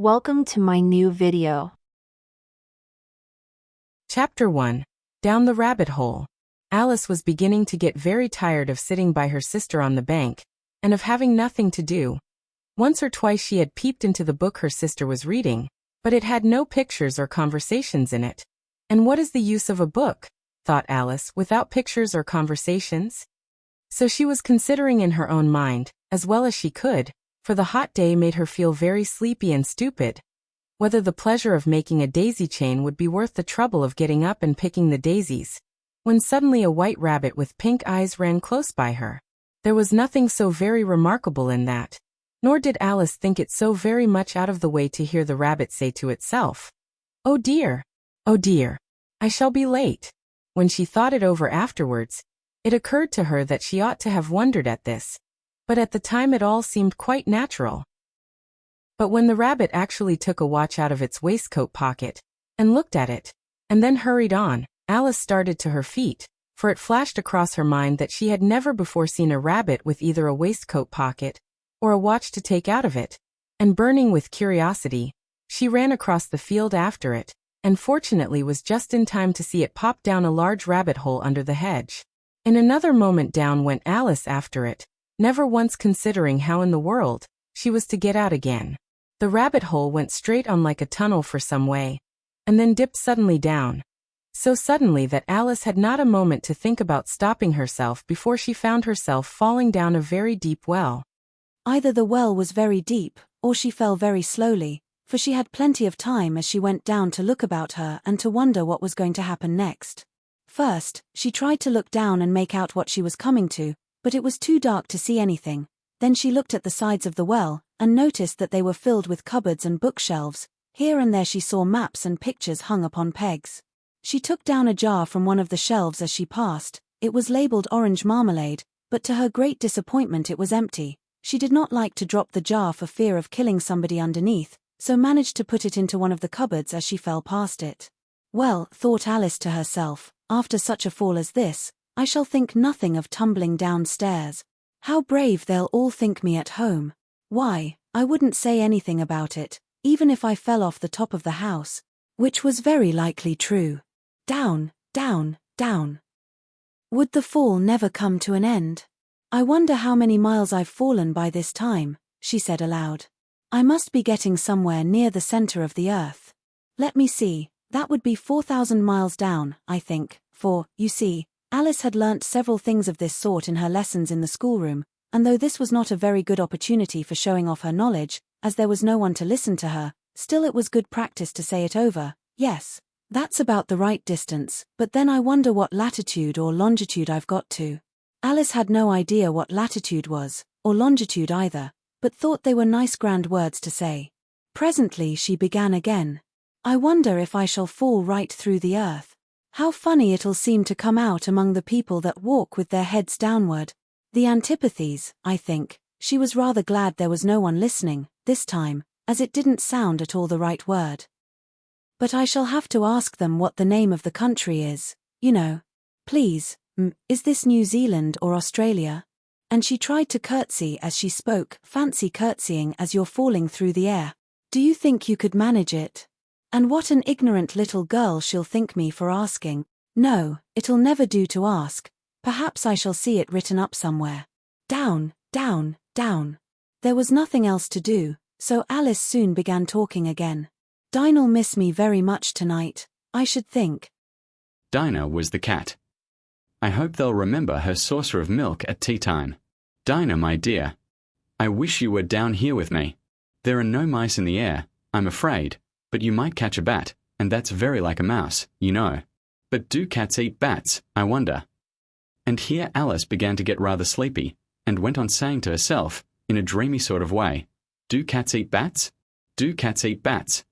Welcome to my new video. Chapter 1. Down the Rabbit Hole. Alice was beginning to get very tired of sitting by her sister on the bank, and of having nothing to do. Once or twice she had peeped into the book her sister was reading, but it had no pictures or conversations in it. And what is the use of a book, thought Alice, without pictures or conversations? So she was considering in her own mind, as well as she could, for the hot day made her feel very sleepy and stupid, whether the pleasure of making a daisy chain would be worth the trouble of getting up and picking the daisies, when suddenly a white rabbit with pink eyes ran close by her. There was nothing so very remarkable in that, nor did Alice think it so very much out of the way to hear the rabbit say to itself, "Oh dear, I shall be late." When she thought it over afterwards, it occurred to her that she ought to have wondered at this, but at the time it all seemed quite natural. But when the rabbit actually took a watch out of its waistcoat pocket, and looked at it, and then hurried on, Alice started to her feet, for it flashed across her mind that she had never before seen a rabbit with either a waistcoat pocket, or a watch to take out of it, and burning with curiosity, she ran across the field after it, and fortunately was just in time to see it pop down a large rabbit hole under the hedge. In another moment down went Alice after it, never once considering how in the world she was to get out again. The rabbit hole went straight on like a tunnel for some way, and then dipped suddenly down. So suddenly that Alice had not a moment to think about stopping herself before she found herself falling down a very deep well. Either the well was very deep, or she fell very slowly, for she had plenty of time as she went down to look about her and to wonder what was going to happen next. First, she tried to look down and make out what she was coming to, but it was too dark to see anything. Then she looked at the sides of the well, and noticed that they were filled with cupboards and bookshelves. Here and there she saw maps and pictures hung upon pegs. She took down a jar from one of the shelves as she passed. It was labeled orange marmalade, but to her great disappointment it was empty. She did not like to drop the jar for fear of killing somebody underneath, so managed to put it into one of the cupboards as she fell past it. Well, thought Alice to herself, after such a fall as this, I shall think nothing of tumbling downstairs. How brave they'll all think me at home. Why, I wouldn't say anything about it, even if I fell off the top of the house, which was very likely true. Down, down, down. Would the fall never come to an end? I wonder how many miles I've fallen by this time, she said aloud. I must be getting somewhere near the center of the earth. Let me see, that would be 4,000 miles down, I think, for, you see, Alice had learnt several things of this sort in her lessons in the schoolroom, and though this was not a very good opportunity for showing off her knowledge, as there was no one to listen to her, still it was good practice to say it over. Yes, that's about the right distance, but then I wonder what latitude or longitude I've got to. Alice had no idea what latitude was, or longitude either, but thought they were nice grand words to say. Presently she began again. I wonder if I shall fall right through the earth. How funny it'll seem to come out among the people that walk with their heads downward. The antipathies, I think. She was rather glad there was no one listening, this time, as it didn't sound at all the right word. But I shall have to ask them what the name of the country is, you know. Please, is this New Zealand or Australia? And she tried to curtsy as she spoke. Fancy curtsying as you're falling through the air. Do you think you could manage it? And what an ignorant little girl she'll think me for asking. No, it'll never do to ask. Perhaps I shall see it written up somewhere. Down, down, down. There was nothing else to do, so Alice soon began talking again. Dinah'll miss me very much tonight, I should think. Dinah was the cat. I hope they'll remember her saucer of milk at tea time. Dinah, my dear, I wish you were down here with me. There are no mice in the air, I'm afraid, but you might catch a bat, and that's very like a mouse, you know. But do cats eat bats, I wonder? And here Alice began to get rather sleepy, and went on saying to herself, in a dreamy sort of way, do cats eat bats? Do cats eat bats?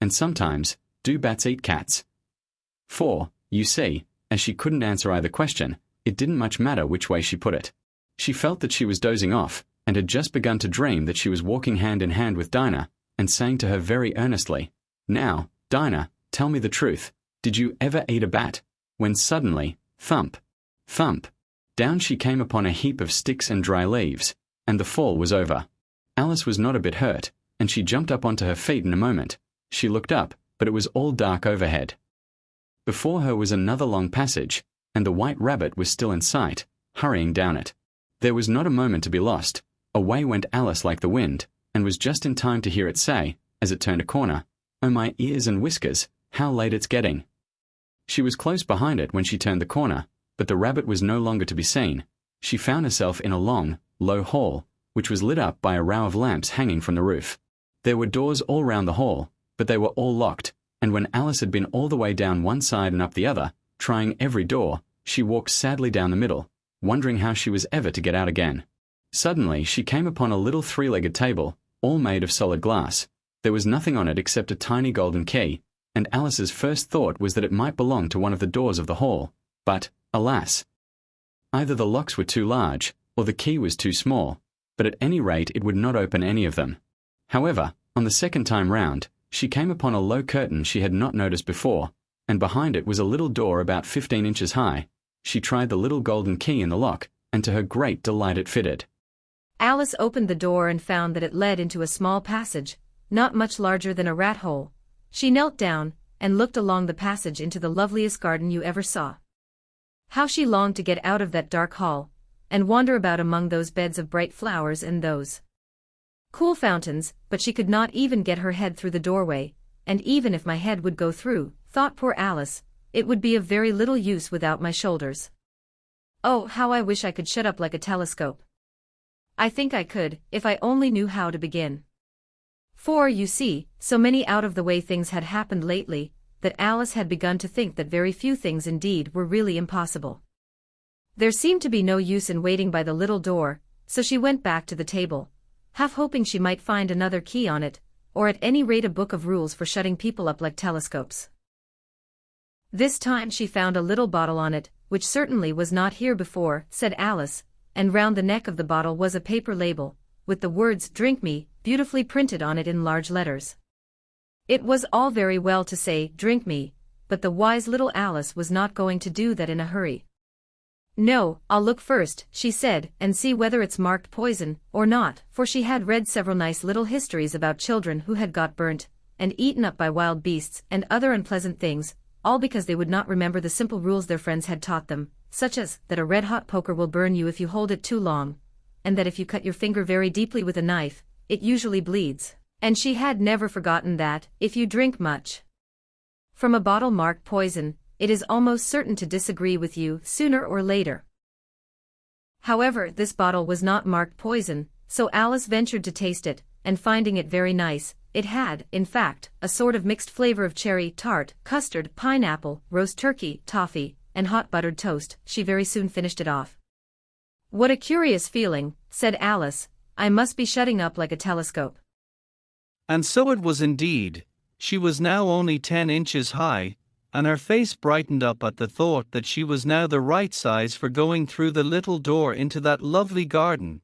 And sometimes, do bats eat cats? For, you see, as she couldn't answer either question, it didn't much matter which way she put it. She felt that she was dozing off, and had just begun to dream that she was walking hand in hand with Dinah, and saying to her very earnestly, Now, Dinah, tell me the truth, did you ever eat a bat? When suddenly, thump, thump, down she came upon a heap of sticks and dry leaves, and the fall was over. Alice was not a bit hurt, and she jumped up onto her feet in a moment. She looked up, but it was all dark overhead. Before her was another long passage, and the white rabbit was still in sight, hurrying down it. There was not a moment to be lost. Away went Alice like the wind, and was just in time to hear it say, as it turned a corner, "Oh, my ears and whiskers, how late it's getting." She was close behind it when she turned the corner, but the rabbit was no longer to be seen. She found herself in a long, low hall, which was lit up by a row of lamps hanging from the roof. There were doors all round the hall, but they were all locked, and when Alice had been all the way down one side and up the other, trying every door, she walked sadly down the middle, wondering how she was ever to get out again. Suddenly she came upon a little three-legged table, all made of solid glass. There was nothing on it except a tiny golden key, and Alice's first thought was that it might belong to one of the doors of the hall. But, alas! Either the locks were too large, or the key was too small, but at any rate it would not open any of them. However, on the second time round, she came upon a low curtain she had not noticed before, and behind it was a little door about 15 inches high. She tried the little golden key in the lock, and to her great delight it fitted. Alice opened the door and found that it led into a small passage, not much larger than a rat hole. She knelt down, and looked along the passage into the loveliest garden you ever saw. How she longed to get out of that dark hall, and wander about among those beds of bright flowers and those cool fountains, but she could not even get her head through the doorway, and even if my head would go through, thought poor Alice, it would be of very little use without my shoulders. Oh, how I wish I could shut up like a telescope. I think I could, if I only knew how to begin. For, you see, so many out-of-the-way things had happened lately, that Alice had begun to think that very few things indeed were really impossible. There seemed to be no use in waiting by the little door, so she went back to the table, half hoping she might find another key on it, or at any rate a book of rules for shutting people up like telescopes. This time she found a little bottle on it, which certainly was not here before, said Alice, and round the neck of the bottle was a paper label, with the words "Drink Me" beautifully printed on it in large letters. It was all very well to say "Drink me," but the wise little Alice was not going to do that in a hurry. "No, I'll look first," she said, "and see whether it's marked poison or not," for she had read several nice little histories about children who had got burnt, and eaten up by wild beasts and other unpleasant things, all because they would not remember the simple rules their friends had taught them, such as that a red-hot poker will burn you if you hold it too long, and that if you cut your finger very deeply with a knife, it usually bleeds. And she had never forgotten that, if you drink much from a bottle marked poison, it is almost certain to disagree with you sooner or later. However, this bottle was not marked poison, so Alice ventured to taste it, and finding it very nice, it had, in fact, a sort of mixed flavor of cherry, tart, custard, pineapple, roast turkey, toffee, and hot buttered toast. She very soon finished it off. "What a curious feeling," said Alice. "I must be shutting up like a telescope." And so it was indeed. She was now only 10 inches high, and her face brightened up at the thought that she was now the right size for going through the little door into that lovely garden.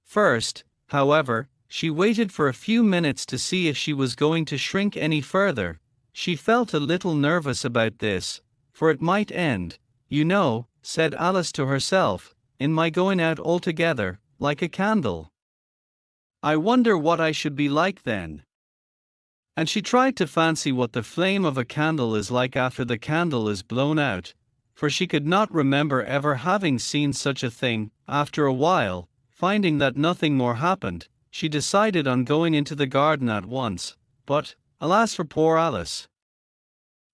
First, however, she waited for a few minutes to see if she was going to shrink any further. She felt a little nervous about this, for it might end, "You know," said Alice to herself, "in my going out altogether, like a candle. I wonder what I should be like then." And she tried to fancy what the flame of a candle is like after the candle is blown out, for she could not remember ever having seen such a thing. After a while, finding that nothing more happened, she decided on going into the garden at once, but, alas for poor Alice!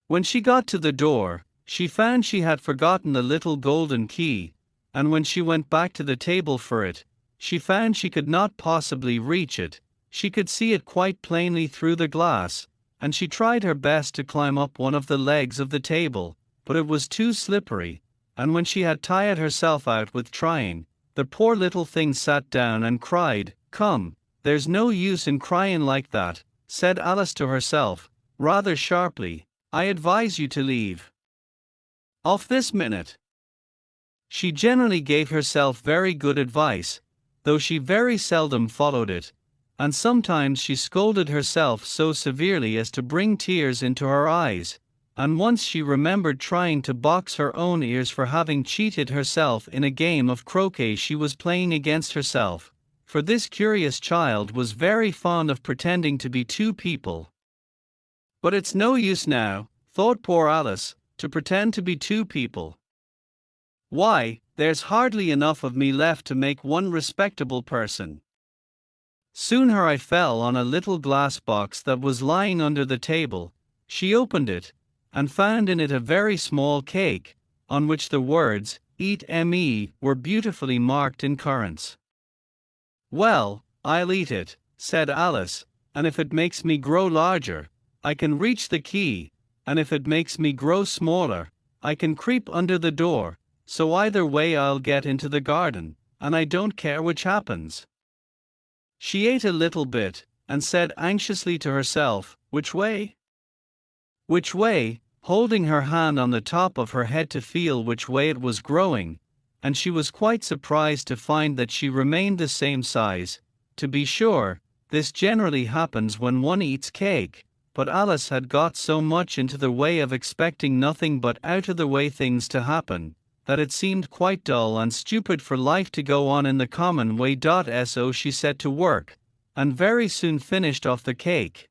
When she got to the door, she found she had forgotten the little golden key, and when she went back to the table for it, she found she could not possibly reach it. She could see it quite plainly through the glass, and she tried her best to climb up one of the legs of the table, but it was too slippery, and when she had tired herself out with trying, the poor little thing sat down and cried. "Come, there's no use in crying like that," said Alice to herself, rather sharply. "I advise you to leave off this minute." She generally gave herself very good advice, though she very seldom followed it, and sometimes she scolded herself so severely as to bring tears into her eyes, and once she remembered trying to box her own ears for having cheated herself in a game of croquet she was playing against herself, for this curious child was very fond of pretending to be two people. But it's no use now, thought poor Alice, to pretend to be two people. Why, there's hardly enough of me left to make one respectable person. Soon her eye fell on a little glass box that was lying under the table. She opened it, and found in it a very small cake, on which the words, "Eat me," were beautifully marked in currants. "Well, I'll eat it," said Alice, "and if it makes me grow larger, I can reach the key, and if it makes me grow smaller, I can creep under the door, so either way I'll get into the garden, and I don't care which happens." She ate a little bit, and said anxiously to herself, "Which way? Which way?" holding her hand on the top of her head to feel which way it was growing, and she was quite surprised to find that she remained the same size. To be sure, this generally happens when one eats cake, but Alice had got so much into the way of expecting nothing but out-of-the-way things to happen, that it seemed quite dull and stupid for life to go on in the common way. So she set to work, and very soon finished off the cake.